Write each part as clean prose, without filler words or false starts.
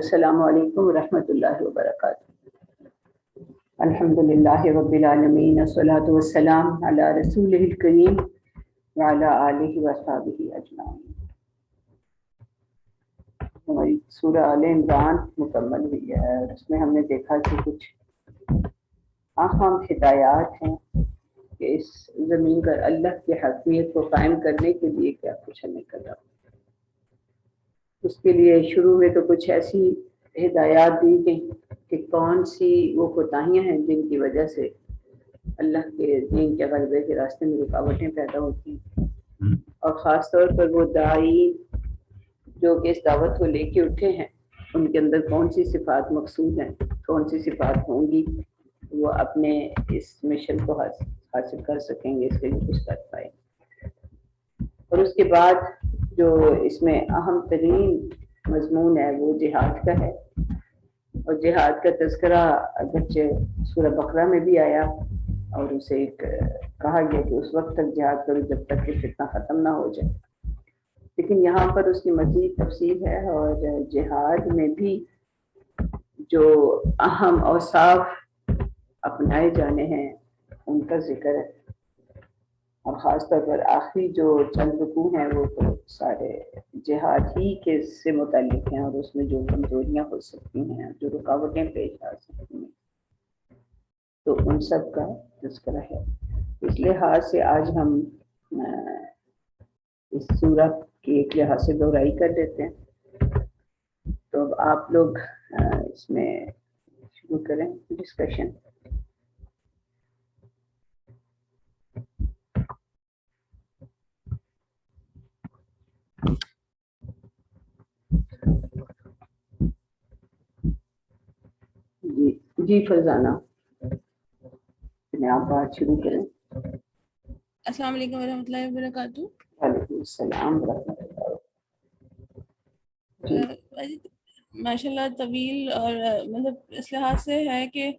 السلام علیکم ورحمۃ اللہ وبرکاتہ۔ الحمدللہ رب العالمین، والصلاۃ والسلام علی رسولہ الکریم وعلی آلہ وصحبہ اجمعین۔ ہماری سورہ آل عمران مکمل ہوئی ہے اور اس میں ہم نے دیکھا کہ کچھ اہم ہدایات ہیں کہ اس زمین پر اللہ کی حاکمیت کو قائم کرنے کے لیے کیا کچھ ہمیں کرنا۔ اس کے لیے شروع میں تو کچھ ایسی ہدایات دی گئی کہ کون سی وہ کوتاہیاں ہیں جن کی وجہ سے اللہ کے دین کے غلبے کے راستے میں رکاوٹیں پیدا ہوتی ہیں، اور خاص طور پر وہ داعی جو کہ اس دعوت کو لے کے اٹھے ہیں ان کے اندر کون سی صفات مقصود ہیں، کون سی صفات ہوں گی وہ اپنے اس مشن کو حاصل کر سکیں گے، اس کے لیے کچھ کر پائیں۔ اور اس کے بعد جو اس میں اہم ترین مضمون ہے وہ جہاد کا ہے، اور جہاد کا تذکرہ اگرچہ سورہ بقرہ میں بھی آیا اور اسے ایک کہا گیا کہ اس وقت تک جہاد کرو جب تک کہ فتنہ ختم نہ ہو جائے، لیکن یہاں پر اس کی مزید تفصیل ہے اور جہاد میں بھی جو اہم اوصاف اپنائے جانے ہیں ان کا ذکر ہے، اور خاص طور پر آخری جو چند رکوع ہیں وہ تو سارے جہاد ہی کے سے متعلق ہیں، اور اس میں جو کمزوریاں ہو سکتی ہیں، جو رکاوٹیں پیش آ سکتی ہیں، تو ان سب کا تذکرہ ہے۔ اس لحاظ سے آج ہم اس سورہ کی ایک لحاظ سے دہرائی کر دیتے ہیں۔ تو اب آپ لوگ اس میں شروع کریں ڈسکشن۔ جی فرزانہ، آپ بات شروع کریں۔ السلام علیکم ورحمۃ اللہ وبرکاتہ۔ وعلیکم السلام ورحمۃ اللہ۔ ماشاء اللہ طویل اور مطلب اس لحاظ سے ہے کہ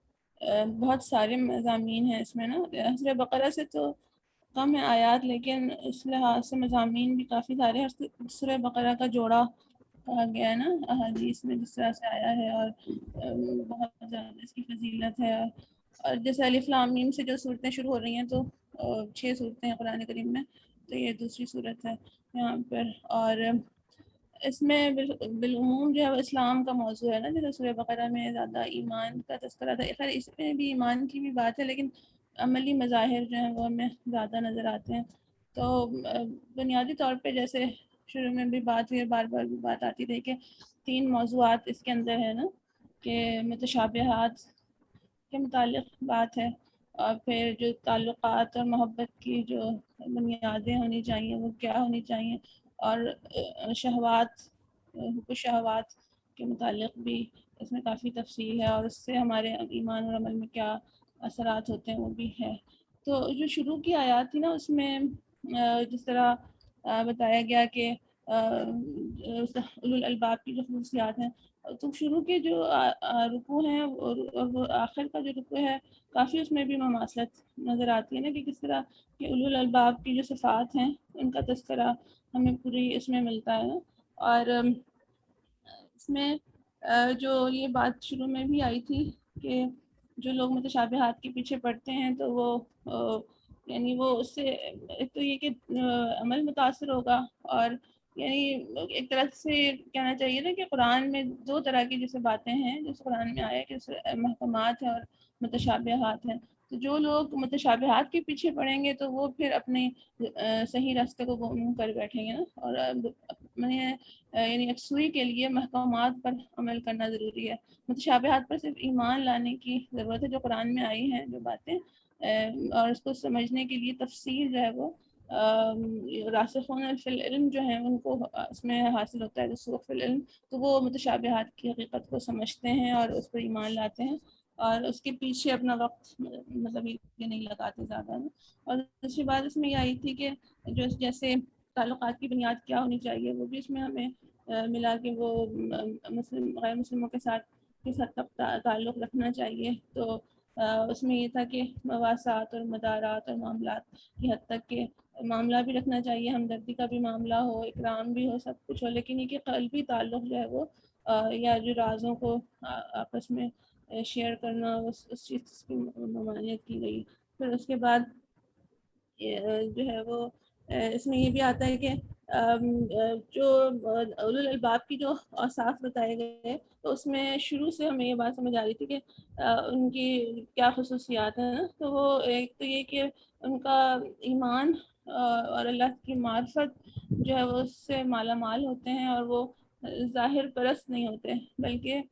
بہت سارے مضامین ہیں اس میں نا، سورہ بقرہ سے تو کم ہے آیات، لیکن اس لحاظ سے مضامین بھی کافی سارے ہیں۔ سورہ بقرہ کا جوڑا کہا گیا ہے نا احادیث میں، جس طرح سے آیا ہے، اور بہت زیادہ اس کی فضیلت ہے۔ اور جیسے الف لام میم سے جو صورتیں شروع ہو رہی ہیں تو 6 صورتیں ہیں قرآن کریم میں، تو یہ دوسری صورت ہے یہاں پر۔ اور اس میں بالعموم جو ہے وہ اسلام کا موضوع ہے نا، جیسے سورہ بقرہ میں زیادہ ایمان کا تذکرہ تھا، خیر اس میں بھی ایمان کی بھی بات ہے، لیکن عملی مظاہر جو ہیں وہ ہمیں زیادہ نظر آتے ہیں۔ تو بنیادی طور پہ جیسے شروع میں بھی بات ہوئی، بار بار بھی بات آتی رہی کہ 3 موضوعات اس کے اندر ہے نا، کہ متشابہات کے متعلق بات ہے، اور پھر جو تعلقات اور محبت کی جو بنیادیں ہونی چاہیے وہ کیا ہونی چاہیے، اور شہوات، حقوق شہوات کے متعلق بھی اس میں کافی تفصیل ہے، اور اس سے ہمارے ایمان اور عمل میں کیا اثرات ہوتے ہیں وہ بھی ہے۔ تو جو شروع کی آیات تھی نا اس میں جس طرح بتایا گیا کہ اولو الالباب کی جو خصوصیات ہیں، تو شروع کے جو رکوع ہیں اور وہ آخر کا جو رکوع ہے کافی اس میں بھی مماثلت نظر آتی ہے نا، کہ کس طرح کہ اولو الالباب کی جو صفات ہیں ان کا تذکرہ ہمیں پوری اس میں ملتا ہے نا۔ اور اس میں جو یہ بات شروع میں بھی آئی تھی کہ جو لوگ متشابہات کے پیچھے پڑتے ہیں تو وہ یعنی وہ اس سے ایک تو یہ کہ عمل متاثر ہوگا، اور یعنی ایک طرح سے کہنا چاہیے نا کہ قرآن میں 2 طرح کی جیسے باتیں ہیں جیسے قرآن میں آیا کہ محکمات ہیں اور متشابہات ہیں۔ تو جو لوگ متشابہات کے پیچھے پڑیں گے تو وہ پھر اپنے صحیح راستے کو گم کر بیٹھیں گے نا، اور یعنی یکسوئی کے لیے محکمات پر عمل کرنا ضروری ہے۔ متشابہات پر صرف ایمان لانے کی ضرورت ہے، جو قرآن میں آئی ہیں جو باتیں، اور اس کو سمجھنے کے لیے تفصیل جو ہے وہ راسخون فی العلم جو ہیں ان کو اس میں حاصل ہوتا ہے، رسوخ فی العلم، تو وہ متشابہات کی حقیقت کو سمجھتے ہیں اور اس پر ایمان لاتے ہیں، اور اس کے پیچھے اپنا وقت مطلب یہ نہیں لگاتے زیادہ نا۔ اور دوسری بات اس میں یہ آئی تھی کہ جو جیسے تعلقات کی بنیاد کیا ہونی چاہیے وہ بھی اس میں ہمیں ملا کہ وہ غیر مسلموں کے ساتھ کس حد تک تعلق رکھنا چاہیے۔ تو اس میں یہ تھا کہ مواسات اور مدارات اور معاملات کی حد تک کہ معاملہ بھی رکھنا چاہیے، ہمدردی کا بھی معاملہ ہو، اکرام بھی ہو، سب کچھ ہو، لیکن یہ کہ قلبی تعلق جو ہے وہ یا جو رازوں کو آپس میں شیئر کرنا، اس چیز کی ممانعت کی گئی۔ پھر اس کے بعد جو ہے وہ اس میں یہ بھی آتا ہے کہ جو اولو الالباب کی جو اوصاف بتائے گئے، تو اس میں شروع سے ہمیں یہ بات سمجھ آ رہی تھی کہ ان کی کیا خصوصیات ہیں نا۔ تو وہ ایک تو یہ کہ ان کا ایمان اور اللہ کی معرفت جو ہے وہ اس سے مالا مال ہوتے ہیں، اور وہ ظاہر پرست نہیں ہوتے، بلکہ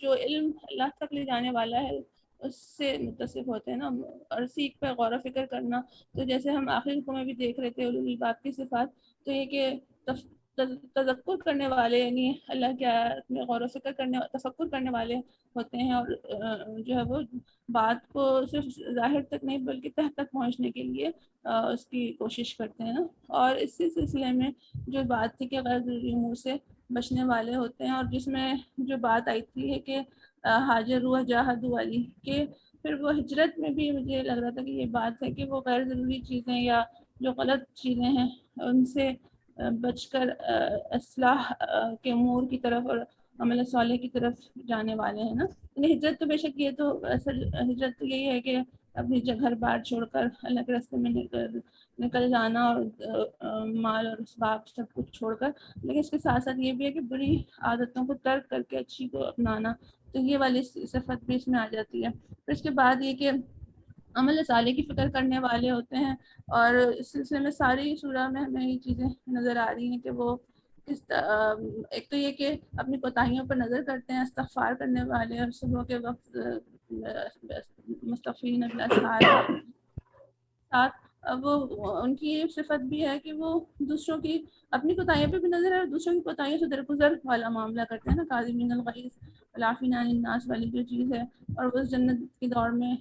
جو علم اللہ تک لے جانے والا ہے اس سے متصف ہوتے ہیں نا۔ اور سیکھ پہ غور و فکر کرنا، تو جیسے ہم آخری رکوع میں بھی دیکھ رہے تھے اولو الالباب کی صفات، تو یہ کہ تذکر کرنے والے، یعنی اللہ کے آیات میں غور و فکر کرنے، تفکر کرنے والے ہوتے ہیں، اور جو ہے وہ بات کو صرف ظاہر تک نہیں بلکہ تہ تک پہنچنے کے لیے اس کی کوشش کرتے ہیں نا۔ اور اسی سلسلے میں جو بات تھی کہ غیر ضروری امور سے بچنے والے ہوتے ہیں، اور جس میں جو بات آئی تھی ہے کہ ہاجروا جاہدوا والی، کہ پھر وہ ہجرت میں بھی مجھے لگ رہا تھا کہ یہ بات ہے کہ وہ غیر ضروری چیزیں یا جو غلط چیزیں ہیں ان سے بچ کر اصلاح کے امور کی طرف اور عمل صالح کی طرف جانے والے ہیں نا۔ یعنی ہجرت تو بے شک یہ تو اصل ہجرت تو یہی ہے کہ اپنی گھر بار چھوڑ کر اللہ کے راستے میں نکل جانا، اور مال اور اسباب سب کچھ چھوڑ کر، لیکن اس کے ساتھ ساتھ یہ بھی ہے کہ بری عادتوں کو ترک کر کے اچھی کو اپنانا، تو یہ والی صفت بھی اس میں آ جاتی ہے۔ پھر اس کے بعد یہ کہ عمل صالح کی فکر کرنے والے ہوتے ہیں، اور اس سلسلے میں ساری سورہ میں ہمیں یہ چیزیں نظر آ رہی ہیں کہ وہ ایک تو یہ کہ اپنی کوتاہیوں پر نظر کرتے ہیں، استغفار کرنے والے، اور صبح کے وقت مستغفرین بالاسحار ساتھ وہ ان کی یہ صفت بھی ہے کہ وہ دوسروں کی اپنی کوتاہیوں پہ بھی نظر ہے اور دوسروں کی کوتاہیوں سے درگزر والا معاملہ کرتے ہیں نا۔ کاظمین الغیظ والعافین عن الناس والی جو چیز ہے، اور وہ اس جنت کی دوڑ میں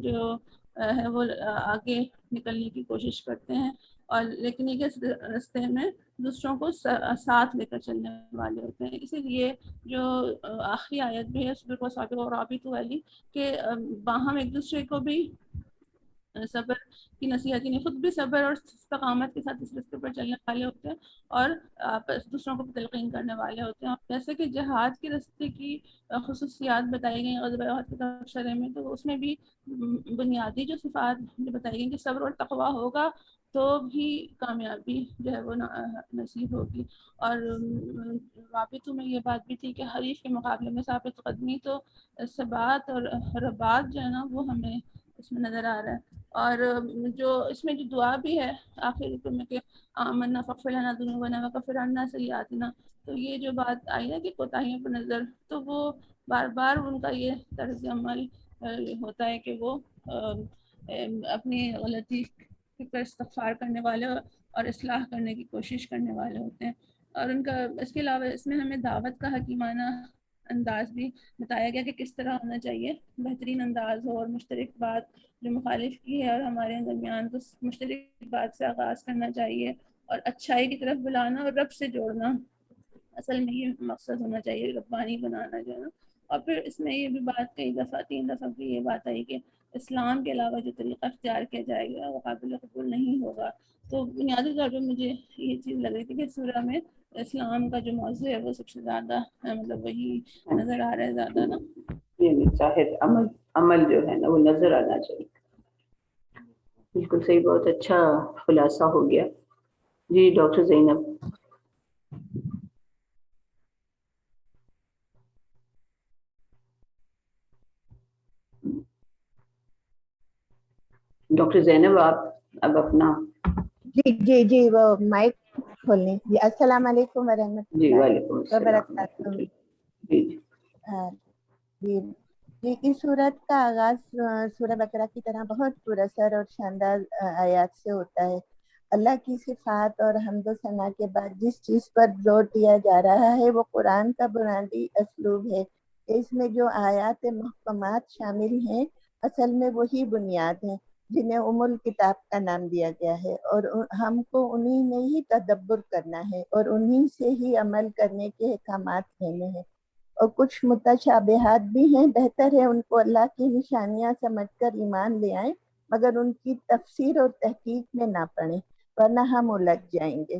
جو ہے وہ آگے نکلنے کی کوشش کرتے ہیں، اور لیکن یہ کہ راستے میں دوسروں کو ساتھ لے کر چلنے والے ہوتے ہیں۔ اسی لیے جو آخری آیت بھی ہے صبر و صابر و رابط والی، کہ باہم ایک دوسرے کو بھی صبر کی نصیحت، یعنی خود بھی صبر اور استقامت کے ساتھ اس راستے پر چلنے والے ہوتے ہیں، اور دوسروں کو بھی تلقین کرنے والے ہوتے ہیں۔ اور جیسے کہ جہاد کے راستے کی خصوصیات بتائی گئی غزوہ احد کے تبصرے میں، تو اس میں بھی بنیادی جو صفات جو بتائی گئی کہ صبر اور تقویٰ ہوگا تو بھی کامیابی جو ہے وہ نصیب ہوگی۔ اور رابطوں میں یہ بات بھی تھی کہ حریف کے مقابلے میں ثابت قدمی، تو ثبات اور رباط جو ہے نا وہ ہمیں اس میں نظر آ رہا ہے۔ اور جو اس میں جو دعا بھی ہے آخر رکوع میں کہ آمنا فاغفر لنا ذنوبنا وکفر عنا سیئاتنا، تو یہ جو بات آئی نا کہ کوتاہیوں پر نظر، تو وہ بار بار ان کا یہ طرز عمل ہوتا ہے کہ وہ اپنی غلطی پر استغفار کرنے والے اور اصلاح کرنے کی کوشش کرنے والے ہوتے ہیں۔ اور ان کا اس کے علاوہ اس میں ہمیں دعوت کا حکیمانہ انداز بھی بتایا گیا کہ کس طرح ہونا چاہیے، بہترین انداز ہو، اور مشترک بات جو مخالف کی ہے اور ہمارے درمیان، تو مشترک بات سے آغاز کرنا چاہیے، اور اچھائی کی طرف بلانا اور رب سے جوڑنا، اصل میں یہ مقصد ہونا چاہیے، ربانی بنانا جو ہے نا۔ اور پھر اس میں یہ بھی بات کئی دفعہ 3 دفعہ بھی یہ بات آئی کہ اسلام کے علاوہ جو طریقہ اختیار کیا جائے گا وہ قابل قبول نہیں ہوگا۔ تو بنیادی طور پہ مجھے یہ چیز لگ رہی تھی کہ سورہ میں اسلام کا جو موضوع ہے وہ سب سے زیادہ مطلب وہی نظر آ رہا ہے زیادہ نا۔ یعنی ظاہر عمل جو ہے نا وہ نظر آنا چاہیے۔ بالکل صحیح، بہت اچھا خلاصہ ہو گیا۔ جی ڈاکٹر زینب۔ ڈاکٹر زینب آپ اب اپنا جی وہ مائک کھولنے۔ جی السلام علیکم ورحمۃ جی اللہ وعلیکم السلام وبرکاتہ۔ جی جی اس صورت کا آغاز سورہ بقرہ کی طرح بہت پراسر اور شاندار آیات سے ہوتا ہے۔ اللہ کی صفات اور حمد و ثنا کے بعد جس چیز پر زور دیا جا رہا ہے وہ قرآن کا بنیادی اسلوب ہے۔ اس میں جو آیات محکمات شامل ہیں اصل میں وہی بنیاد ہیں جنہیں الکتاب کا نام دیا گیا ہے، اور ہم کو انہی میں ہی تدبر کرنا ہے اور انہی سے ہی عمل کرنے کے احکامات لینے ہیں۔ اور کچھ متشابہات بھی ہیں، بہتر ہے ان کو اللہ کی نشانیاں سمجھ کر ایمان لے آئیں، مگر ان کی تفسیر اور تحقیق میں نہ پڑیں ورنہ ہم الجھ جائیں گے۔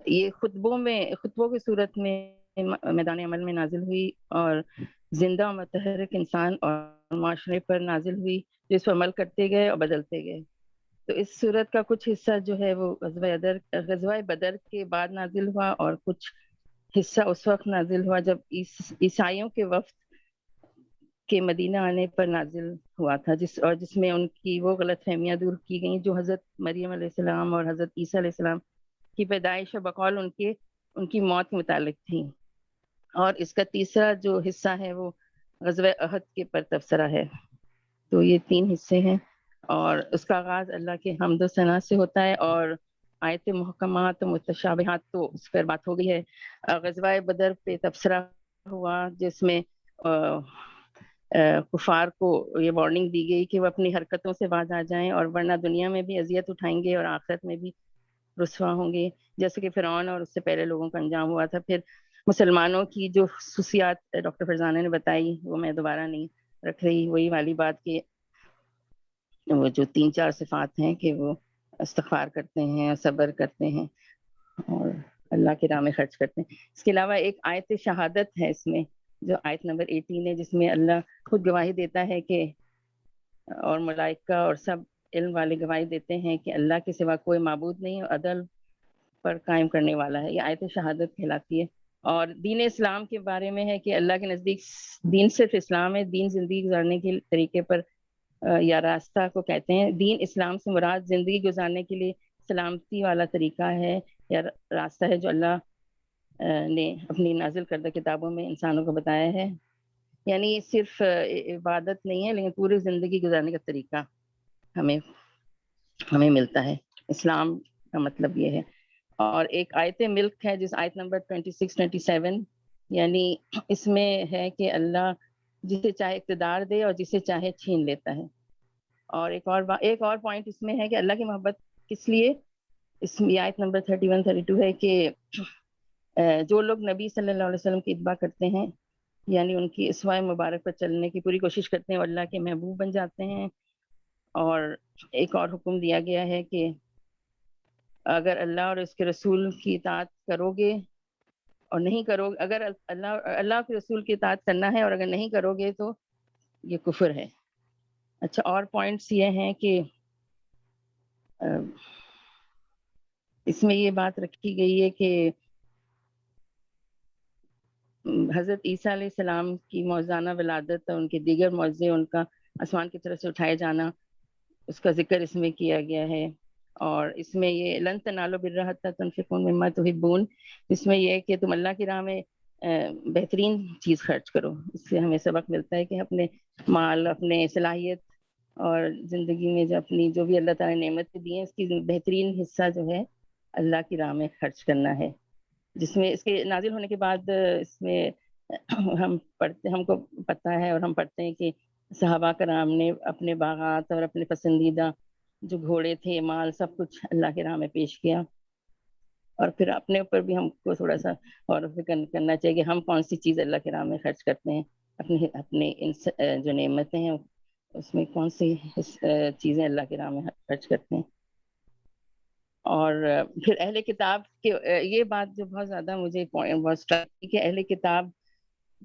یہ خطبوں کی صورت میں میدان عمل میں نازل ہوئی اور زندہ و متحرک انسان اور معاشرے پر نازل ہوئی جو اس پر عمل کرتے گئے اور بدلتے گئے. تو اس صورت کا کچھ حصہ جو ہے وہ غزوہ بدر کے بعد نازل ہوا اور کچھ حصہ اس وقت نازل ہوا جب عیسائیوں کے وفد کے مدینہ آنے پر نازل ہوا تھا، جس میں ان کی وہ غلط فہمیاں دور کی گئیں جو حضرت مریم علیہ السلام اور حضرت عیسیٰ علیہ السلام کی پیدائش اور بقول ان کی موت کے متعلق تھی. اور اس کا تیسرا جو حصہ ہے وہ غزوہ احد کے پر تبصرہ ہے. تو یہ 3 حصے ہیں اور اس کا آغاز اللہ کے حمد و ثنا سے ہوتا ہے اور آیت محکمات و متشابہات تو اس پر بات ہو گئی ہے. غزوہ بدر پہ تبصرہ ہوا جس میں کفار کو یہ وارننگ دی گئی کہ وہ اپنی حرکتوں سے باز آ جائیں اور ورنہ دنیا میں بھی اذیت اٹھائیں گے اور آخرت میں بھی رسوا ہوں گے، جیسے کہ فرعون اور اس سے پہلے لوگوں کا انجام ہوا تھا. پھر مسلمانوں کی جو خصوصیات ڈاکٹر فرزانہ نے بتائی وہ میں دوبارہ نہیں رکھ رہی، وہی والی بات کہ وہ جو 3-4 صفات ہیں کہ وہ استغفار کرتے ہیں، صبر کرتے ہیں اور اللہ کی راہ میں خرچ کرتے ہیں. اس کے علاوہ ایک آیت شہادت ہے اس میں جو آیت نمبر 18 ہے، جس میں اللہ خود گواہی دیتا ہے کہ اور ملائکہ اور سب علم والے گواہی دیتے ہیں کہ اللہ کے سوا کوئی معبود نہیں اور عدل پر قائم کرنے والا ہے. یہ آیت شہادت کہلاتی ہے. اور دین اسلام کے بارے میں ہے کہ اللہ کے نزدیک دین صرف اسلام ہے. دین زندگی گزارنے کے طریقے پر یا راستہ کو کہتے ہیں. دین اسلام سے مراد زندگی گزارنے کے لیے سلامتی والا طریقہ ہے یا راستہ ہے جو اللہ نے اپنی نازل کردہ کتابوں میں انسانوں کو بتایا ہے. یعنی صرف عبادت نہیں ہے لیکن پوری زندگی گزارنے کا طریقہ ہمیں ملتا ہے. اسلام کا مطلب یہ ہے. اور ایک آیت ملک ہے جس آیت نمبر 26-27، یعنی اس میں ہے کہ اللہ جسے چاہے اقتدار دے اور جسے چاہے چھین لیتا ہے. اور ایک اور پوائنٹ اس میں ہے کہ اللہ کی محبت کس لیے، اس میں آیت نمبر 31-32 ہے کہ جو لوگ نبی صلی اللہ علیہ وسلم کی اتباع کرتے ہیں یعنی ان کی اسوائے مبارک پر چلنے کی پوری کوشش کرتے ہیں اور اللہ کے محبوب بن جاتے ہیں. اور ایک اور حکم دیا گیا ہے کہ اگر اللہ اور اس کے رسول کی اطاعت کرو گے اور نہیں کرو، اگر اللہ کے رسول کی اطاعت کرنا ہے اور اگر نہیں کرو گے تو یہ کفر ہے. اچھا، اور پوائنٹس یہ ہیں کہ اس میں یہ بات رکھی گئی ہے کہ حضرت عیسیٰ علیہ السلام کی موعظانہ ولادت اور ان کے دیگر معجزے، ان کا آسمان کی طرف سے اٹھائے جانا، اس کا ذکر اس میں کیا گیا ہے. اور اس میں یہ لن تنالوا البر حتی تنفقوا مما تحبون، اس میں یہ ہے کہ تم اللہ کی راہ میں بہترین چیز خرچ کرو. اس سے ہمیں سبق ملتا ہے کہ اپنے مال، اپنے صلاحیت اور زندگی میں جو بھی اللہ تعالیٰ نے نعمت دی ہیں اس کی بہترین حصہ جو ہے اللہ کی راہ میں خرچ کرنا ہے. جس میں اس کے نازل ہونے کے بعد اس میں ہم کو پتہ ہے اور ہم پڑھتے ہیں کہ صحابہ کرام نے اپنے باغات اور اپنے پسندیدہ جو گھوڑے تھے، مال، سب کچھ اللہ کی راہ میں پیش کیا. اور پھر اپنے اوپر بھی ہم کو تھوڑا سا اور فکر کرنا چاہیے کہ ہم کون سی چیز اللہ کی راہ میں خرچ کرتے ہیں، اپنے جو نعمتیں ہیں اس میں کون سی چیزیں اللہ کی راہ میں خرچ کرتے ہیں. اور پھر اہل کتاب کے یہ بات جو بہت زیادہ مجھے بہت کہ اہل کتاب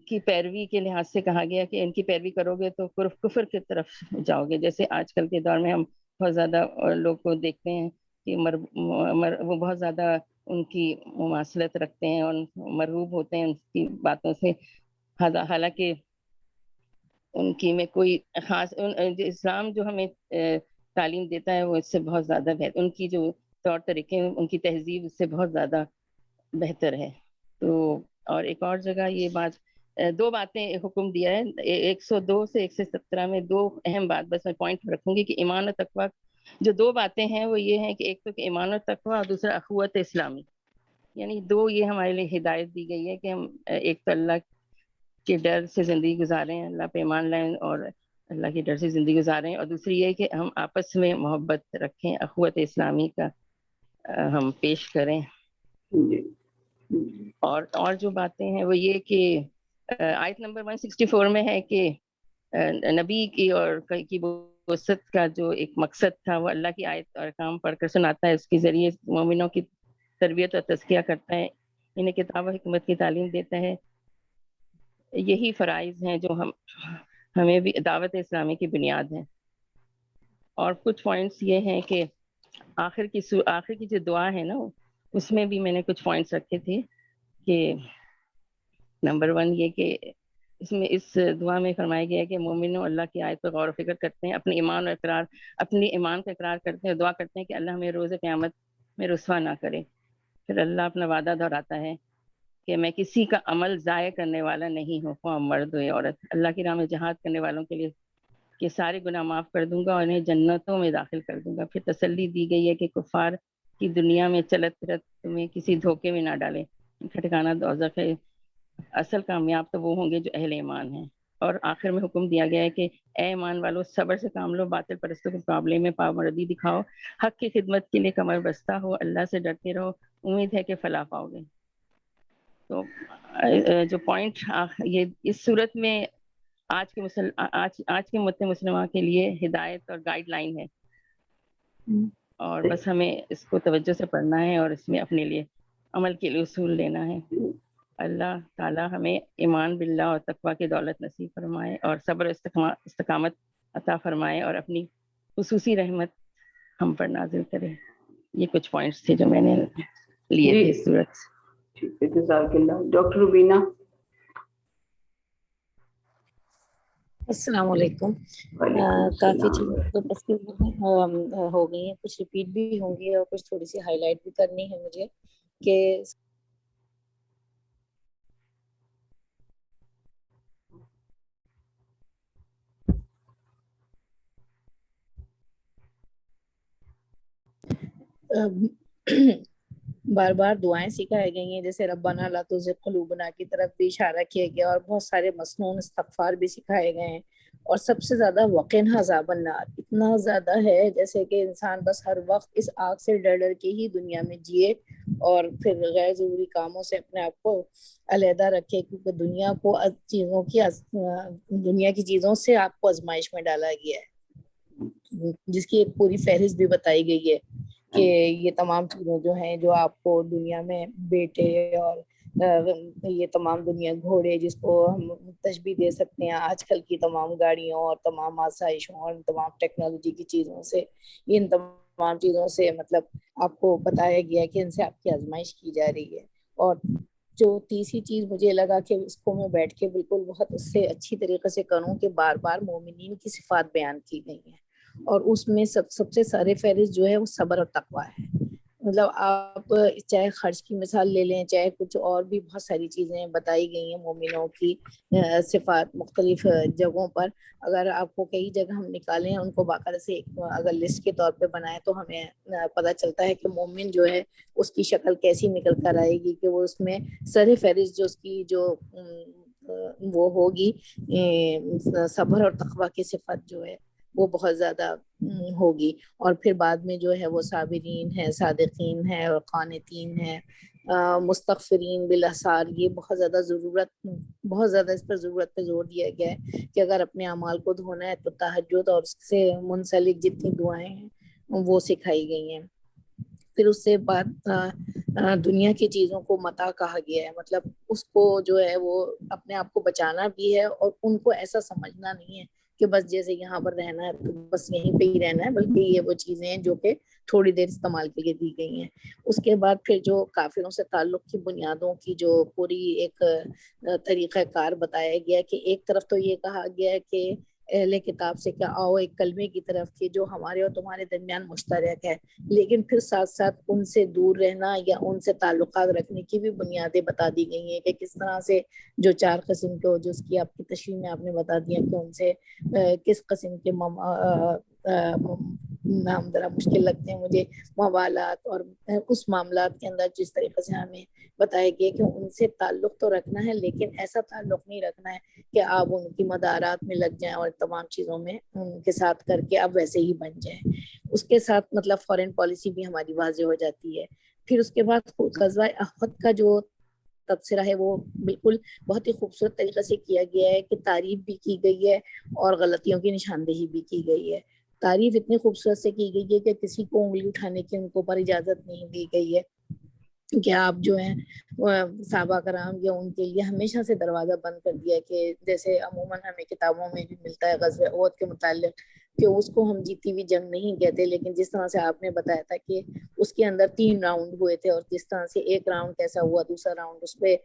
کی پیروی کے لحاظ سے کہا گیا کہ ان کی پیروی کرو گے تو کفر کی طرف جاؤ گے. جیسے آج کل کے دور میں ہم بہت زیادہ لوگ کو دیکھتے ہیں کہ وہ بہت زیادہ ان کی مماثلت رکھتے ہیں اور مرغوب ہوتے ہیں ان کی باتوں سے، حالانکہ ان کی میں کوئی خاص اسلام جو ہمیں تعلیم دیتا ہے وہ اس سے بہت زیادہ بہتر، ان کی جو طور طریقے، ان کی تہذیب اس سے بہت زیادہ بہتر ہے. تو اور ایک اور جگہ یہ بات، 2 باتیں حکم دیا ہے 102 سے 117 میں. 2 اہم بات بس میں پوائنٹ رکھوں گی کہ ایمان اور تقویٰ جو 2 باتیں ہیں وہ یہ ہیں کہ ایک تو کہ ایمان اور تقویٰ اور دوسرا اخوت اسلامی. یعنی 2 یہ ہمارے لیے ہدایت دی گئی ہے کہ ہم ایک تو اللہ کے ڈر سے زندگی گزاریں، اللہ پہ ایمان لائیں اور اللہ کے ڈر سے زندگی گزاریں، اور دوسری یہ کہ ہم آپس میں محبت رکھیں، اخوت اسلامی کا ہم پیش کریں. اور جو باتیں ہیں وہ یہ کہ آیت نمبر 164 میں ہے کہ نبی کی اور کی بعثت کا جو ایک مقصد تھا وہ اللہ کی آیت اور کام پڑھ کر سناتا ہے، اس کے ذریعے مومنوں کی تربیت اور تزکیہ کرتا ہے، انہیں کتاب و حکمت کی تعلیم دیتا ہے. یہی فرائض ہیں جو ہمیں بھی دعوت اسلامی کی بنیاد ہیں. اور کچھ پوائنٹس یہ ہیں کہ آخر کی جو دعا ہے نا، اس میں بھی میں نے کچھ پوائنٹس رکھے تھے کہ نمبر 1 یہ کہ اس دعا میں فرمایا گیا ہے کہ مومنوں اللہ کی آیت پر غور و فکر کرتے ہیں، اپنے ایمان کا اقرار کرتے ہیں، دعا کرتے ہیں کہ اللہ ہمیں روز قیامت میں رسوا نہ کرے. پھر اللہ اپنا وعدہ دہراتا ہے کہ میں کسی کا عمل ضائع کرنے والا نہیں ہوں، خواہ مرد ہو یا عورت. اللہ کی راہ میں جہاد کرنے والوں کے لیے کہ سارے گناہ معاف کر دوں گا اور انہیں جنتوں میں داخل کر دوں گا. پھر تسلی دی گئی ہے کہ کفار کی دنیا میں چلت پھرت تمہیں کسی دھوکے میں نہ ڈالے، ان کا ٹھکانہ دوزخ ہے. اصل کامیاب تو وہ ہوں گے جو اہل ایمان ہیں. اور آخر میں حکم دیا گیا ہے کہ اے ایمان والو، صبر سے کام لو، باطل پرستوں کے مقابلے میں پامردی دکھاؤ، حق کی خدمت کے لیے کمر بستہ ہو، اللہ سے ڈرتے رہو، امید ہے کہ فلاح پاؤ گے. تو جو پوائنٹ یہ اس صورت میں آج کے مسلمہ کے لیے ہدایت اور گائیڈ لائن ہے، اور بس ہمیں اس کو توجہ سے پڑھنا ہے اور اس میں اپنے لیے عمل کے لیے اصول لینا ہے. اللہ تعالیٰ ہمیں ایمان باللہ اور تقوی کی دولت نصیب فرمائے اور صبر استقامت عطا فرمائے اور اپنی خصوصی رحمت ہم پر نازل کرے. یہ کچھ پوائنٹس تھے جو میں نے لیے تھے اس صورت سے. ٹھیک ہے، جزاک اللہ. ڈاکٹر روبینہ. السلام علیکم. کافی چیزیں تو تسلیم ہو گئی ہیں، کچھ ریپیٹ بھی ہوں گی اور کچھ تھوڑی سی ہائی لائٹ بھی کرنی ہے مجھے کہ بار بار دعائیں سکھائی گئی ہیں، جیسے ربنا لا تزغ قلوبنا کی طرف بھی اشارہ کیا گیا، اور بہت سارے مسنون استغفار بھی سکھائے گئے ہیں. اور سب سے زیادہ وقنا عذاب النار اتنا زیادہ ہے جیسے کہ انسان بس ہر وقت اس آگ سے ڈر ڈر کے ہی دنیا میں جیے اور پھر غیر ضروری کاموں سے اپنے آپ کو علیحدہ رکھے، کیونکہ دنیا کی چیزوں سے آپ کو آزمائش میں ڈالا گیا ہے، جس کی ایک پوری فہرست بھی بتائی گئی ہے کہ یہ تمام چیزیں جو ہیں جو آپ کو دنیا میں بیٹے اور یہ تمام دنیا گھوڑے، جس کو ہم تشبیہ دے سکتے ہیں آج کل کی تمام گاڑیوں اور تمام آسائشوں اور تمام ٹیکنالوجی کی چیزوں سے، ان تمام چیزوں سے مطلب آپ کو بتایا گیا کہ ان سے آپ کی آزمائش کی جا رہی ہے. اور جو تیسری چیز مجھے لگا کہ اس کو میں بیٹھ کے بالکل بہت اس سے اچھی طریقے سے کروں کہ بار بار مومنین کی صفات بیان کی گئی ہیں، اور اس میں سب سے سارے فہرست جو ہے وہ صبر اور تقوی ہے. مطلب آپ چاہے خرچ کی مثال لے لیں، چاہے کچھ اور بھی بہت ساری چیزیں بتائی گئی ہیں مومنوں کی صفات مختلف جگہوں پر. اگر آپ کو کئی جگہ ہم نکالیں ان کو باقاعدہ سے اگر لسٹ کے طور پہ بنائیں تو ہمیں پتہ چلتا ہے کہ مومن جو ہے اس کی شکل کیسی نکل کر آئے گی، کہ وہ اس میں سر فہرست جو اس کی جو وہ ہوگی صبر اور تقوی کی صفت جو ہے وہ بہت زیادہ ہوگی. اور پھر بعد میں جو ہے وہ صابرین ہے، صادقین ہے اور قانتین ہے، مستغفرین بالاسحار. یہ بہت زیادہ اس پر ضرورت پہ زور دیا گیا ہے کہ اگر اپنے اعمال کو دھونا ہے تو تہجد اور اس سے منسلک جتنی دعائیں ہیں وہ سکھائی گئی ہیں. پھر اس سے بعد دنیا کی چیزوں کو متاع کہا گیا ہے، مطلب اس کو جو ہے وہ اپنے آپ کو بچانا بھی ہے اور ان کو ایسا سمجھنا نہیں ہے کہ بس جیسے یہاں پر رہنا ہے تو بس یہیں پہ ہی رہنا ہے، بلکہ یہ وہ چیزیں ہیں جو کہ تھوڑی دیر استعمال کے لیے دی گئی ہیں. اس کے بعد پھر جو کافروں سے تعلق کی بنیادوں کی جو پوری ایک طریقہ کار بتایا گیا کہ ایک طرف تو یہ کہا گیا ہے کہ اہل کتاب سے کہ آؤ ایک کلمے کی طرف کہ جو ہمارے اور تمہارے درمیان مشترک ہے، لیکن پھر ساتھ ساتھ ان سے دور رہنا یا ان سے تعلقات رکھنے کی بھی بنیادیں بتا دی گئی ہیں کہ کس طرح سے جو 4 قسم کے جس کی آپ کی تشریح میں آپ نے بتا دیا کہ ان سے کس قسم کے نام ذرا مشکل لگتے ہیں مجھے، موالات، اور اس معاملات کے اندر جس طریقے سے ہمیں بتایا گیا کہ ان سے تعلق تو رکھنا ہے لیکن ایسا تعلق نہیں رکھنا ہے کہ آپ ان کی مدارات میں لگ جائیں اور تمام چیزوں میں ان کے ساتھ کر کے آپ ویسے ہی بن جائیں. اس کے ساتھ مطلب فارن پالیسی بھی ہماری واضح ہو جاتی ہے. پھر اس کے بعد غزوہ احد کا جو تبصرہ ہے وہ بالکل بہت ہی خوبصورت طریقے سے کیا گیا ہے کہ تعریف بھی کی گئی ہے اور غلطیوں کی نشاندہی بھی کی گئی ہے. تعریف اتنی خوبصورت سے کی گئی ہے کہ کسی کو انگلی اٹھانے کی ان کو پر اجازت نہیں دی گئی ہے، کہ آپ جو ہیں صحابہ کرام یا ان کے لیے ہمیشہ سے دروازہ بند کر دیا کہ جیسے عموماً ہمیں کتابوں میں بھی ملتا ہے غزوہ احد کے متعلق کہ اس کو ہم جیتی ہوئی جنگ نہیں کہتے، لیکن جس طرح سے آپ نے بتایا تھا کہ اس کے اندر 3 راؤنڈ ہوئے تھے، اور جس طرح سے ایک راؤنڈ کیسا ہوا، دوسرا راؤنڈ اس پہ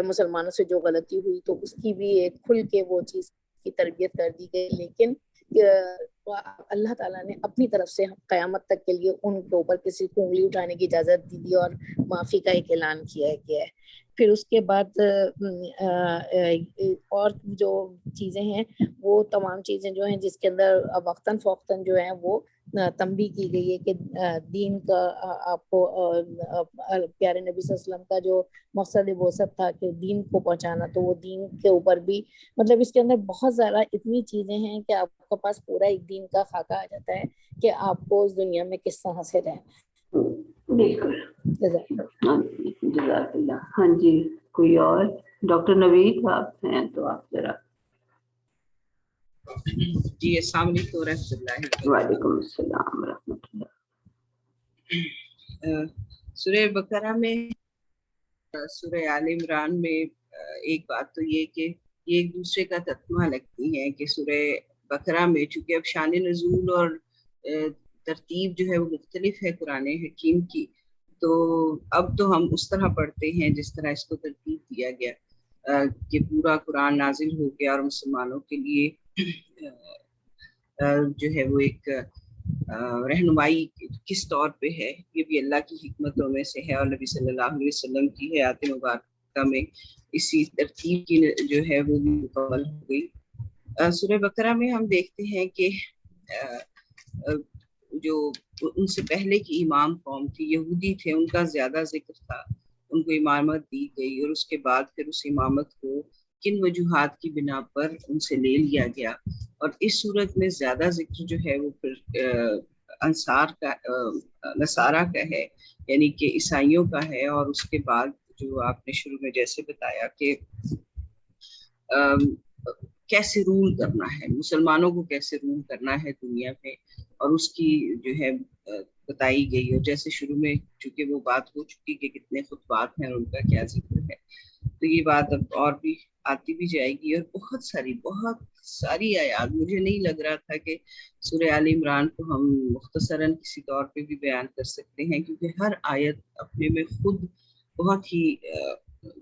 مسلمانوں سے جو غلطی ہوئی تو اس کی بھی ایک کھل کے وہ چیز کی تربیت کر دی گئی، لیکن اللہ تعالیٰ نے اپنی طرف سے قیامت تک کے لیے ان کے اوپر کسی کو انگلی اٹھانے کی اجازت دی اور معافی کا ایک اعلان کیا گیا ہے۔ پھر اس کے بعد اور جو چیزیں ہیں وہ تمام چیزیں جو ہیں جس کے اندر وقتاً فوقتاً جو ہیں وہ تنبیہ کی گئی ہے کہ دین کا آپ کو پیارے نبی صلی اللہ علیہ وسلم کا جو مقصد بعثت تھا کہ دین کو پہنچانا، تو وہ دین کے اوپر بھی مطلب اس کے اندر بہت زیادہ اتنی چیزیں ہیں کہ آپ کے پاس پورا ایک دین کا خاکہ آ جاتا ہے کہ آپ کو اس دنیا میں کس طرح سے رہنا۔ بالکل، جزاک اللہ۔ ہاں جی، جزاک اللہ۔ ہاں جی، کوئی اور؟ ڈاکٹر نوید آپ ہیں تو آپ ذرا۔ جی السلام علیکم ورحمۃ اللہ۔ وعلیکم السلام ورحمۃ اللہ۔ سورہ بقرہ میں، سورہ آل عمران میں ایک بات تو یہ کہ یہ ایک دوسرے کا تتمہ لگتی ہیں کہ سورہ بقرہ میں چونکہ اب شان نزول اور ترتیب جو ہے وہ مختلف ہے قرآن حکیم کی، تو اب تو ہم اس طرح پڑھتے ہیں جس طرح اس کو ترتیب دیا گیا کہ پورا قرآن نازل ہو گیا اور مسلمانوں کے لیے جو ہے وہ ایک رہنمائی کس طور پہ ہے، یہ بھی اللہ کی حکمتوں میں سے ہے، اور نبی صلی اللہ علیہ وسلم کی حیات مبارکہ میں اسی ترتیب کی جو ہے وہ بھی مکمل ہو گئی۔ سورہ بقرہ میں ہم دیکھتے ہیں کہ جو ان سے پہلے کی امام قوم تھی، یہودی تھے، ان کا زیادہ ذکر تھا، ان کو امامت دی گئی، اور اس کے بعد پھر اس امامت کو کن وجوہات کی بنا پر ان سے لے لیا گیا، اور اس صورت میں زیادہ ذکر جو ہے وہ پھر انصار کا، نصارہ کا ہے، یعنی کہ عیسائیوں کا ہے، اور اس کے بعد جو آپ نے شروع میں جیسے بتایا کہ کیسے رول کرنا ہے، مسلمانوں کو کیسے رول کرنا ہے دنیا میں، اور اس کی جو ہے بتائی گئی، اور جیسے شروع میں چونکہ وہ بات ہو چکی کہ کتنے خطبات ہیں اور ان کا کیا ذکر ہے، تو یہ بات اب اور بھی آتی بھی جائے گی، اور بہت ساری آیات، مجھے نہیں لگ رہا تھا کہ سورہ آل عمران کو ہم مختصراً کسی طور پہ بھی بیان کر سکتے ہیں، کیونکہ ہر آیت اپنے میں خود بہت ہی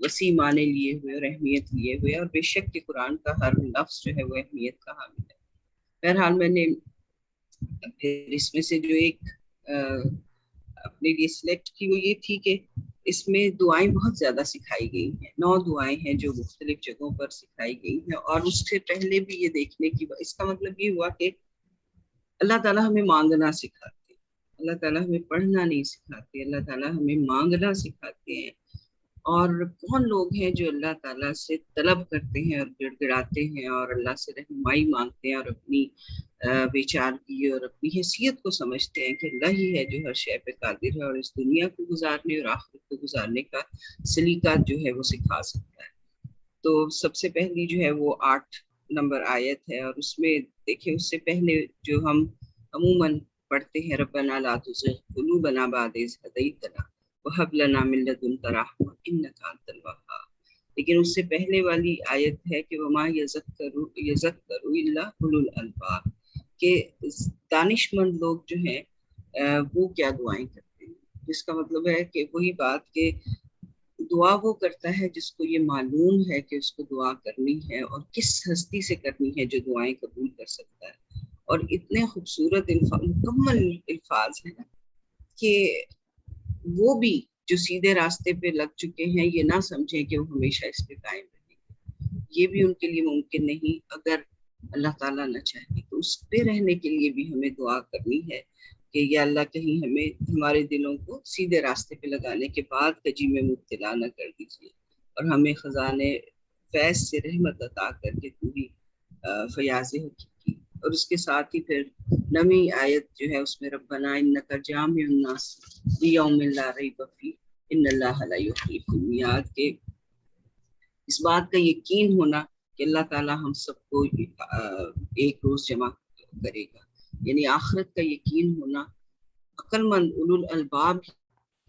وسیع معنی لیے ہوئے اور اہمیت لیے ہوئے، اور بے شک کہ قرآن کا ہر لفظ جو ہے وہ اہمیت کا حامل ہے۔ بہرحال میں نے پھر اس میں سے جو ایک اپنے لیے سلیکٹ کی وہ یہ تھی کہ اس میں دعائیں بہت زیادہ سکھائی گئی ہیں، 9 دعائیں ہیں جو مختلف جگہوں پر سکھائی گئی ہیں، اور اس سے پہلے بھی یہ دیکھنے کی اس کا مطلب یہ ہوا کہ اللہ تعالیٰ ہمیں مانگنا سکھاتے ہیں، اللہ تعالیٰ ہمیں پڑھنا نہیں سکھاتے، اللہ تعالیٰ ہمیں مانگنا سکھاتے ہیں۔ اور کون لوگ ہیں جو اللہ تعالیٰ سے طلب کرتے ہیں اور گڑ گڑاتے ہیں اور اللہ سے رہنمائی مانگتے ہیں، اور اپنی بیچارگی اور اپنی حیثیت کو سمجھتے ہیں کہ اللہ ہی ہے جو ہر شے پہ قادر ہے، اور اس دنیا کو گزارنے اور آخرت کو گزارنے کا سلیقہ جو ہے وہ سکھا سکتا ہے۔ تو سب سے پہلی جو ہے وہ 8 نمبر آیت ہے، اور اس میں دیکھیں اس سے پہلے جو ہم عموماً پڑھتے ہیں ربنا لا تزغ قلوبنا بعد اذ ہدیتنا وہب لنا من لدنک رحمۃ انک انت الوہاب، لیکن اس سے پہلے والی آیت ہے کہ وما یذکر الا اولو الالباب، کہ دانش مند لوگ جو ہیں وہ کیا دعائیں کرتے ہیں، جس کا مطلب ہے کہ وہی بات کہ دعا وہ کرتا ہے جس کو یہ معلوم ہے کہ اس کو دعا کرنی ہے اور کس ہستی سے کرنی ہے جو دعائیں قبول کر سکتا ہے، اور اتنے خوبصورت مکمل الفاظ ہیں کہ وہ بھی جو سیدھے راستے پہ لگ چکے ہیں یہ نہ سمجھیں کہ وہ ہمیشہ اس پہ قائم رہیں گے، یہ بھی ان کے لیے ممکن نہیں، اگر اللہ تعالیٰ نہ چاہے تو اس پہ رہنے کے لیے بھی ہمیں دعا کرنی ہے کہ یا اللہ کہیں ہمیں ہمارے دلوں کو سیدھے راستے پہ لگانے کے بعد کجی میں مبتلا نہ کر دیجیے، اور ہمیں خزانے فیض سے رحمت عطا کر کے پوری فیاض حقیقی، اور اس کے ساتھ ہی پھر 9ویں آیت جو ہے اس میں ربنا انک جامع الناس لیوم لا ریب فیہ ان اللہ لا یخلف المیعاد، کے اس بات کا یقین ہونا کہ اللہ تعالیٰ ہم سب کو ایک روز جمع کرے گا، یعنی آخرت کا یقین ہونا عقل مند اولو الالباب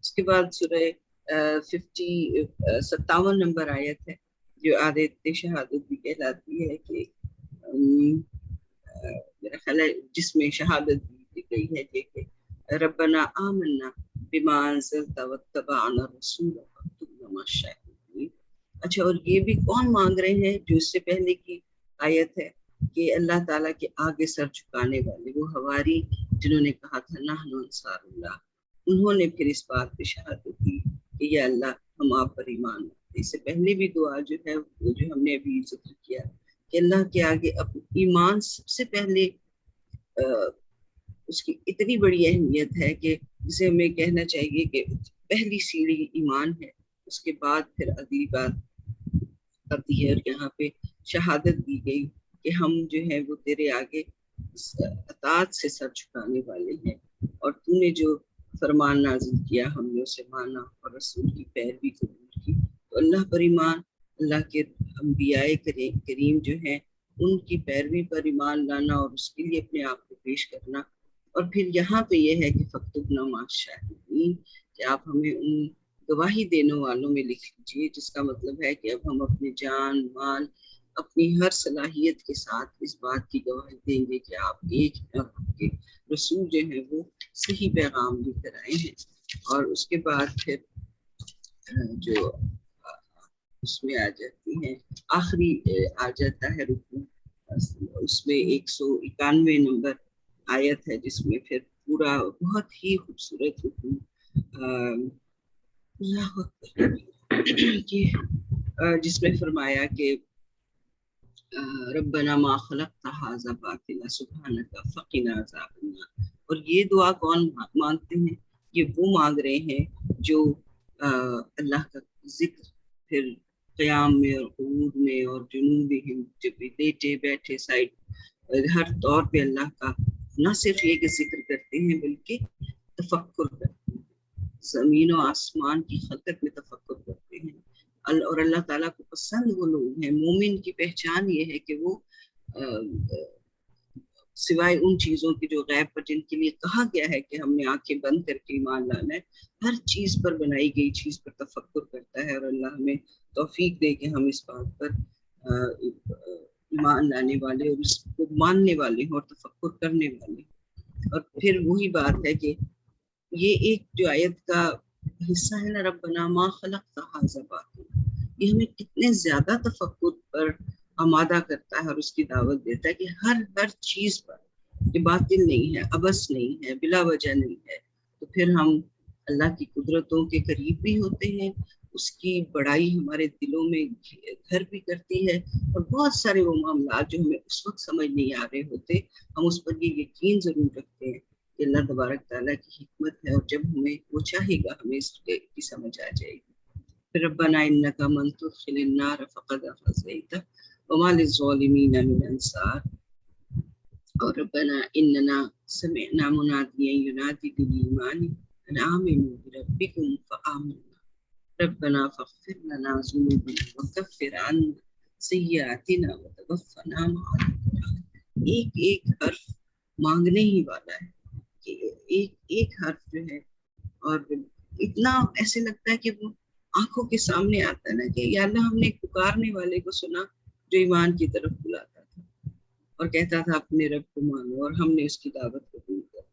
اس کے بعد سورہ 57 نمبر آیت ہے جو آیت شہادت بھی کہلاتی ہے کہ میرا خیال ہے جس میں شہادت دی گئی ہے کہ ربنا آمنا بما انزلت واتبعنا الرسول فاكتبنا مع الشاهدين. اچھا، اور یہ بھی کون مانگ رہے ہیں جو اس سے پہلے کی آیت ہے کہ اللہ تعالیٰ کے آگے سر جھکانے والے وہ حواری جنہوں نے کہا تھا نحن انصار اللہ، انہوں نے پھر اس بات پہ شہادت دی کہ یا اللہ ہم آپ پر ایمان رکھتے. اس سے پہلے بھی دعا جو ہے وہ جو ہم نے ابھی ذکر کیا کہ اللہ کے آگے ایمان سب سے پہلے اس کی اتنی بڑی اہمیت ہے کہ جسے ہمیں کہنا چاہیے کہ پہلی سیڑھی ایمان ہے، اس کے بعد پھر اگلی بات آتی ہے. اور یہاں پہ شہادت دی گئی کہ ہم جو ہے وہ تیرے آگے اطاعت سے سر جھکانے والے ہیں، اور تو نے جو فرمان نازل کیا ہم نے اسے مانا اور رسول کی پیروی قبول کی. تو اللہ پر ایمان، اللہ کے انبیاء کریم جو ہیں ان کی پیروی پر ایمان لانا اور اس کے لیے اپنے آپ کو پیش کرنا. اور پھر یہاں پہ یہ ہے کہ فاکتبنا مع الشاہدین، کہ آپ ہمیں ان گواہی دینے والوں میں لکھ لیجیے، جس کا مطلب ہے کہ اب ہم اپنے جان مال اپنی ہر صلاحیت کے ساتھ اس بات کی گواہی دیں گے کہ آپ ایک ہیں اور آپ کے رسول جو ہیں وہ صحیح پیغام لے کر آئے ہیں. اور اس کے بعد پھر جو اس میں آ جاتی ہیں آخری آ جاتا ہے رکوع، اس میں 191 نمبر آیت ہے جس میں پھر پورا بہت ہی خوبصورت رکوع جس میں فرمایا کہ ربنا ما خلقت هذا باطلا سبحانك فقنا عذاب النار. اور یہ دعا کون مانگتے ہیں؟ یہ وہ مانگ رہے ہیں جو اللہ کا ذکر پھر قیام میں اور قعود میں اور جنوبہم جب لیٹے بیٹھے سائڈ ہر طور پہ اللہ کا نہ صرف یہ کہ ذکر کرتے ہیں بلکہ تفکر کرتے ہیں، زمین و آسمان کی خلقت میں تفکر کرتے ہیں. اور اللہ تعالیٰ کو پسند وہ لوگ ہیں. مومن کی پہچان یہ ہے کہ وہ سوائے ان چیزوں کی جو غیب پر جن کے لیے کہا گیا ہے کہ ہم نے آنکھیں بند کر کے ایمان لانا ہے، ہر چیز پر بنائی گئی چیز پر تفکر کرتا ہے. اور اللہ ہمیں توفیق دے کہ ہم اس بات پر ایمان لانے والے اور اس کو ماننے والے ہوں اور تفکر کرنے والے. اور پھر وہی بات ہے کہ یہ ایک جو آیت کا حصہ ہے نا ربنا ما خلقت هذا باطلا، یہ ہمیں کتنے زیادہ تفکر پر آمادہ کرتا ہے اور اس کی دعوت دیتا ہے کہ ہر چیز پر یہ باطل نہیں ہے، عبث نہیں ہے، بلا وجہ نہیں ہے. تو پھر ہم اللہ کی قدرتوں کے قریب بھی ہوتے ہیں، اس کی بڑائی ہمارے دلوں میں گھر بھی کرتی ہے، اور بہت سارے وہ معاملات جو ہمیں اس وقت سمجھ نہیں آ رہے ہوتے ہم اس پر یہ یقین ضرور رکھتے ہیں کہ اللہ تبارک تعالیٰ کی حکمت ہے، اور جب ہمیں وہ چاہے گا ہمیں اس کی سمجھ آ جائے گی. پھر ربنا انک من تدخل النار فقد اخزیتہ وما للظالمین من انصار. اور ربنا اننا سمعنا منادیا ینادی بالایمان ان آمنوا بربکم فآمنا ربنا فاغفر لنا ذنوبنا وکفر عنا سیئاتنا وتوفنا مع الابرار. ایک حرف مانگنے ہی والا ہے کہ ایک حرف جو ہے، اور اتنا ایسے لگتا ہے کہ وہ آنکھوں کے سامنے آتا ہے نا کہ یا اللہ ہم نے پکارنے والے کو سنا جو ایمان کی طرف بلاتا تھا اور کہتا تھا اپنے رب کو مانو، اور ہم نے اس کی دعوت قبول کر.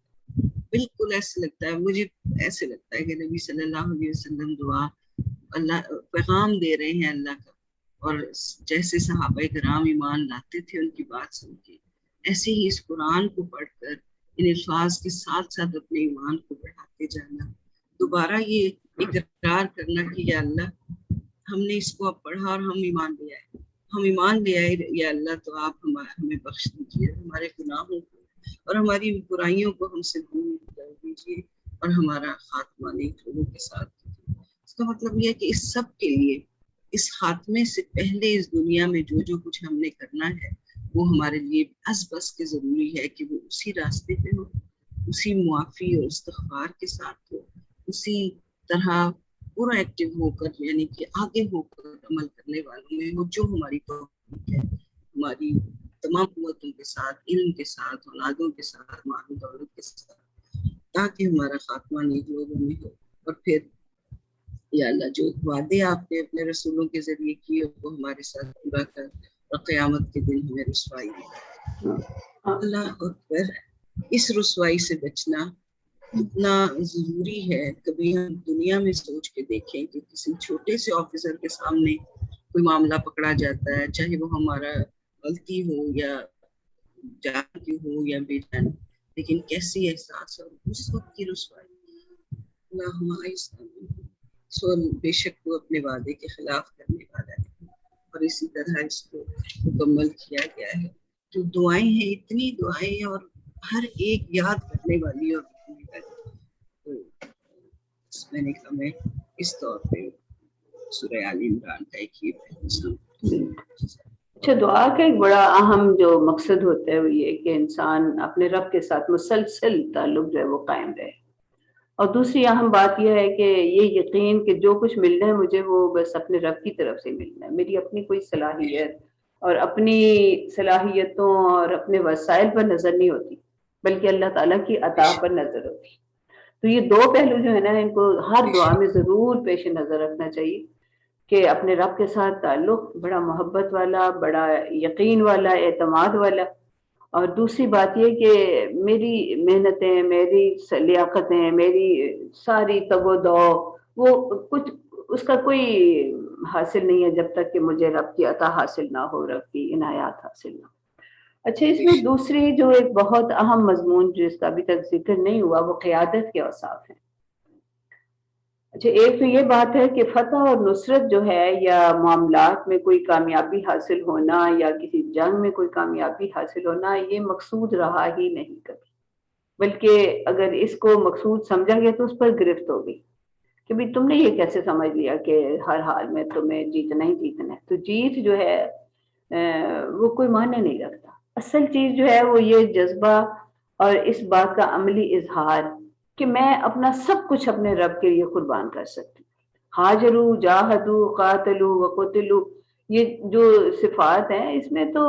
بالکل ایسے لگتا ہے، مجھے ایسے لگتا ہے کہ نبی صلی اللہ علیہ وسلم دعا اللہ پیغام دے رہے ہیں اللہ کا، اور جیسے صحابہ کرام ایمان لاتے تھے ان کی بات سن کے، ایسے ہی اس قرآن کو پڑھ کر ان الفاظ کے ساتھ ساتھ اپنے ایمان کو بڑھاتے جانا، دوبارہ یہ اقرار کرنا کہ یا اللہ ہم نے اس کو اب پڑھا اور ہم ایمان لے آئے، یا اللہ تو آپ ہمیں بخش دیجیے ہمارے گناہوں کو اور ہماری برائیوں کو ہم سے دور کر دیجیے اور ہمارا خاتمہ نیک لوگوں کے ساتھ کیجیے. اس کا مطلب یہ ہے کہ اس سب کے لیے اس خاتمے سے پہلے اس دنیا میں جو کچھ ہم نے کرنا ہے وہ ہمارے لیے بس کے ضروری ہے کہ وہ اسی راستے پہ ہو، اسی معافی اور استغفار کے ساتھ ہو، اسی طرح پورا ایکٹیو ہو کر یعنی کہ آگے ہو کر عمل کرنے والوں میں ہو جو ہماری توفیق ہے، ہماری تمام قوتوں کے ساتھ، علم کے ساتھ، اولادوں کے ساتھ، مال و دولت کے ساتھ، تاکہ ہمارا خاتمہ نیک لوگوں میں ہو اور پھر یا اللہ جو وعدے آپ نے اپنے رسولوں کے ذریعے کیے وہ ہمارے ساتھ پورا کر اور قیامت کے دن ہمیں رسوائی دے. اللہ اکبر. اس رسوائی سے بچنا اتنا ضروری ہے. کبھی ہم دنیا میں سوچ کے دیکھیں کہ کسی چھوٹے سے آفیسر کے سامنے کوئی معاملہ پکڑا جاتا ہے, چاہے وہ ہمارا غلطی ہو یا جان کی ہو یا بے جان, لیکن کیسی احساس ہو اس وقت کی رسوائی. سو بے شک وہ اپنے وعدے کے خلاف کرنے والا ہے, اور اسی طرح اس کو مکمل کیا گیا ہے. جو دعائیں ہیں, اتنی دعائیں ہیں اور ہر ایک یاد کرنے والی اور تو میں نے کہا میں اس طور پہ سورہ آل عمران کا ایک ہی اچھا. دعا کا ایک بڑا اہم جو مقصد ہوتا ہے وہ یہ کہ انسان اپنے رب کے ساتھ مسلسل تعلق جو ہے وہ قائم رہے, اور دوسری اہم بات یہ ہے کہ یہ یقین کہ جو کچھ ملنا ہے مجھے وہ بس اپنے رب کی طرف سے ملنا ہے. میری اپنی کوئی صلاحیت اور اپنی صلاحیتوں اور اپنے وسائل پر نظر نہیں ہوتی, بلکہ اللہ تعالیٰ کی عطا پر نظر ہوتی. تو یہ دو پہلو جو ہے نا ان کو ہر دعا میں ضرور پیش نظر رکھنا چاہیے کہ اپنے رب کے ساتھ تعلق بڑا محبت والا, بڑا یقین والا, اعتماد والا. اور دوسری بات یہ کہ میری محنتیں, میری لیاقتیں, میری ساری تگ و دو وہ کچھ اس کا کوئی حاصل نہیں ہے جب تک کہ مجھے رب کی عطا حاصل نہ ہو, رب کی عنایات حاصل نہ ہو. اچھا, اس میں دوسری جو ایک بہت اہم مضمون جس کا ابھی تک ذکر نہیں ہوا وہ قیادت کے اوصاف ہیں. اچھا, ایک تو یہ بات ہے کہ فتح اور نصرت جو ہے یا معاملات میں کوئی کامیابی حاصل ہونا یا کسی جنگ میں کوئی کامیابی حاصل ہونا یہ مقصود رہا ہی نہیں کبھی, بلکہ اگر اس کو مقصود سمجھا گیا تو اس پر گرفت ہو گئی کہ بھی تم نے یہ کیسے سمجھ لیا کہ ہر حال میں تمہیں جیتنا ہی جیتنا ہے. تو جیت جو ہے وہ کوئی معنی نہیں رکھتا. اصل چیز جو ہے وہ یہ جذبہ اور اس بات کا عملی اظہار کہ میں اپنا سب کچھ اپنے رب کے لیے قربان کر سکتی ہوں. ہاجروا جاہدوا قاتلوا وقتلوا, یہ جو صفات ہیں اس میں تو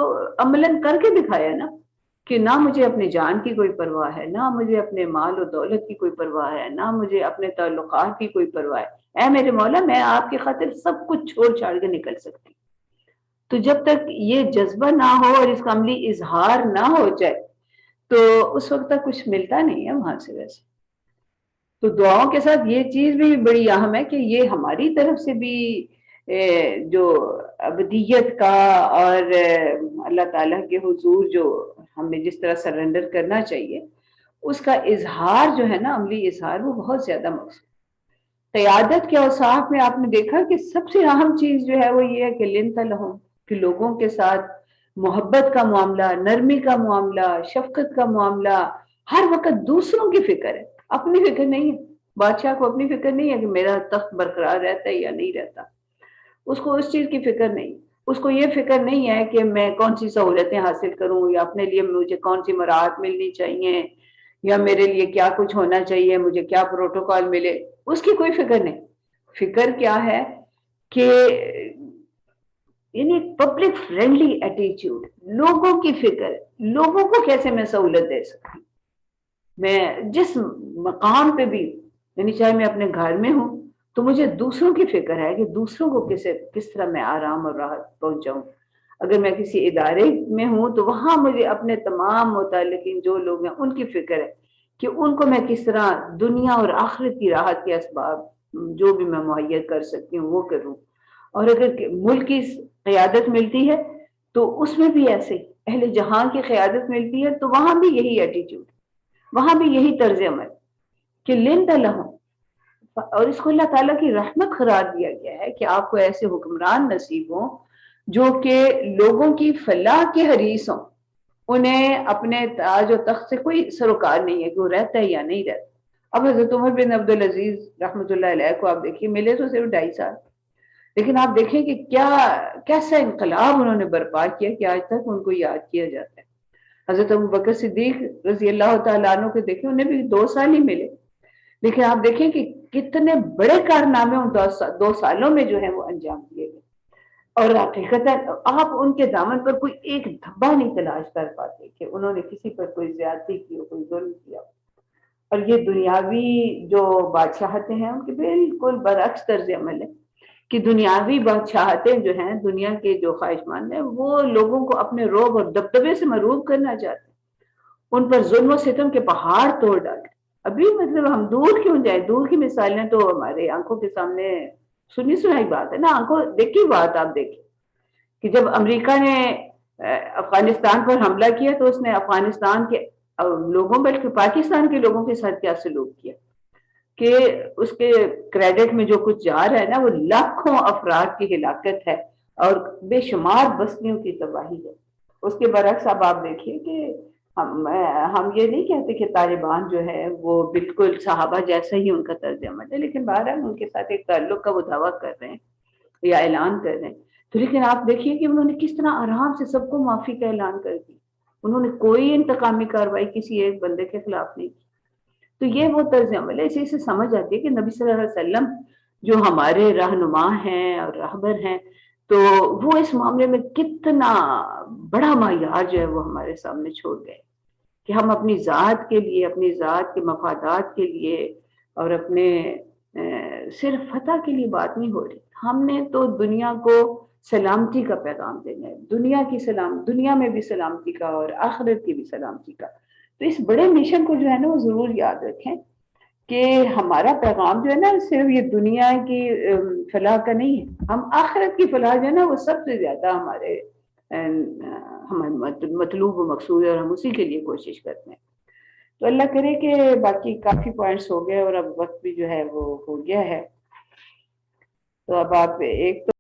عملاً کر کے دکھایا نا کہ نہ مجھے اپنی جان کی کوئی پرواہ ہے, نہ مجھے اپنے مال و دولت کی کوئی پرواہ ہے, نہ مجھے اپنے تعلقات کی کوئی پرواہ ہے. اے میرے مولا, میں آپ کی خاطر سب کچھ چھوڑ چھاڑ کے نکل سکتی. تو جب تک یہ جذبہ نہ ہو اور اس کا عملی اظہار نہ ہو جائے تو اس وقت تک کچھ ملتا نہیں ہے وہاں سے. ویسے تو دعاؤں کے ساتھ یہ چیز بھی بڑی اہم ہے کہ یہ ہماری طرف سے بھی جو ابدیت کا اور اللہ تعالیٰ کے حضور جو ہمیں جس طرح سرنڈر کرنا چاہیے اس کا اظہار جو ہے نا, عملی اظہار, وہ بہت زیادہ مقصود. قیادت کے اوصاف میں آپ نے دیکھا کہ سب سے اہم چیز جو ہے وہ یہ ہے کہ لنت لہم, کہ لوگوں کے ساتھ محبت کا معاملہ, نرمی کا معاملہ, شفقت کا معاملہ, ہر وقت دوسروں کی فکر ہے, اپنی فکر نہیں ہے. بادشاہ کو اپنی فکر نہیں ہے کہ میرا تخت برقرار رہتا ہے یا نہیں رہتا, اس کو اس چیز کی فکر نہیں. اس کو یہ فکر نہیں ہے کہ میں کون سی سہولتیں حاصل کروں یا اپنے لیے مجھے کون سی مراحت ملنی چاہیے یا میرے لیے کیا کچھ ہونا چاہیے, مجھے کیا پروٹوکول ملے, اس کی کوئی فکر نہیں. فکر کیا ہے کہ یعنی پبلک فرینڈلی ایٹیچیوڈ, لوگوں کی فکر, لوگوں کو کیسے میں سہولت دے سکتی. میں جس مقام پہ بھی, یعنی چاہے میں اپنے گھر میں ہوں تو مجھے دوسروں کی فکر ہے کہ دوسروں کو کس طرح میں آرام اور راحت پہنچاؤں. اگر میں کسی ادارے میں ہوں تو وہاں مجھے اپنے تمام متعلقین جو لوگ ہیں ان کی فکر ہے کہ ان کو میں کس طرح دنیا اور آخرت کی راحت کے اسباب جو بھی میں مہیا کر سکتی ہوں وہ کروں. اور اگر ملک کی قیادت ملتی ہے تو اس میں بھی ایسے ہی, اہل جہاں کی قیادت ملتی ہے تو وہاں بھی یہی ایٹیٹیوڈ, وہاں بھی یہی طرز عمل کہ لنت لہم. اور اس کو اللہ تعالیٰ کی رحمت قرار دیا گیا ہے کہ آپ کو ایسے حکمران نصیب ہوں جو کہ لوگوں کی فلاح کے حریص ہوں, انہیں اپنے تاج و تخت سے کوئی سروکار نہیں ہے کہ وہ رہتا ہے یا نہیں رہتا. اب حضرت عمر بن عبدالعزیز رحمۃ اللہ علیہ کو آپ دیکھیے, ملے تو صرف 2.5 سال, لیکن آپ دیکھیں کہ کیسا انقلاب انہوں نے برپا کیا کہ آج تک ان کو یاد کیا جاتا ہے. حضرت ابوبکر صدیق رضی اللہ تعالیٰ عنہ کو دیکھیں, انہیں بھی 2 سال ہی ملے, لیکن آپ دیکھیں کہ کتنے بڑے کارنامے ان 2 سالوں میں جو ہے وہ انجام دیے گئے. اور حقیقت آپ ان کے دامن پر کوئی ایک دھبا نہیں تلاش کر پاتے کہ انہوں نے کسی پر کوئی زیادتی کی ہو, کوئی ظلم کیا ہو. اور یہ دنیاوی جو بادشاہتیں ہیں ان کے بالکل برعکس طرز عمل ہے کہ دنیاوی بادشاہتیں جو ہیں، دنیا کے جو خواہش مند ہیں، وہ لوگوں کو اپنے روب اور دبدبے سے محروم کرنا چاہتے ہیں، ان پر ظلم و ستم کے پہاڑ توڑ ڈالتے ہیں۔ ابھی مطلب ہم دور کیوں جائیں، دور کی مثالیں تو ہمارے آنکھوں کے سامنے سنی سنائی بات ہے نا، آنکھوں دیکھی بات آپ دیکھیں کہ جب امریکہ نے افغانستان پر حملہ کیا تو اس نے افغانستان کے لوگوں بلکہ پاکستان کے لوگوں کے ساتھ کیا سلوک کیا کہ اس کے کریڈٹ میں جو کچھ جا رہا ہے نا وہ لاکھوں افراد کی ہلاکت ہے اور بے شمار بستیوں کی تباہی ہے۔ اس کے برعکس اب آپ دیکھیے کہ ہم یہ نہیں کہتے کہ طالبان جو ہے وہ بالکل صحابہ جیسا ہی ان کا طرز عمل ہے، لیکن بہرحال ان کے ساتھ ایک تعلق کا وہ دعویٰ کر رہے ہیں یا اعلان کر رہے ہیں، تو لیکن آپ دیکھیے کہ انہوں نے کس طرح آرام سے سب کو معافی کا اعلان کر دی، انہوں نے کوئی انتقامی کارروائی کسی ایک بندے کے خلاف نہیں کی۔ تو یہ وہ طرز عمل ہے، اسی سے سمجھ آتی ہے کہ نبی صلی اللہ علیہ وسلم جو ہمارے رہنما ہیں اور راہبر ہیں، تو وہ اس معاملے میں کتنا بڑا معیار جو ہے وہ ہمارے سامنے چھوڑ گئے کہ ہم اپنی ذات کے لیے، اپنی ذات کے مفادات کے لیے اور اپنے صرف فتح کے لیے بات نہیں ہو رہی، ہم نے تو دنیا کو سلامتی کا پیغام دینا ہے، دنیا کی دنیا میں بھی سلامتی کا اور آخرت کی بھی سلامتی کا۔ تو اس بڑے مشن کو جو ہے نا وہ ضرور یاد رکھیں کہ ہمارا پیغام جو ہے نا صرف یہ دنیا کی فلاح کا نہیں ہے، ہم آخرت کی فلاح جو ہے نا وہ سب سے زیادہ ہمارے مطلوب و مقصود ہے اور ہم اسی کے لیے کوشش کرتے ہیں۔ تو اللہ کرے کہ باقی کافی پوائنٹس ہو گئے اور اب وقت بھی جو ہے وہ ہو گیا ہے، تو اب آپ ایک تو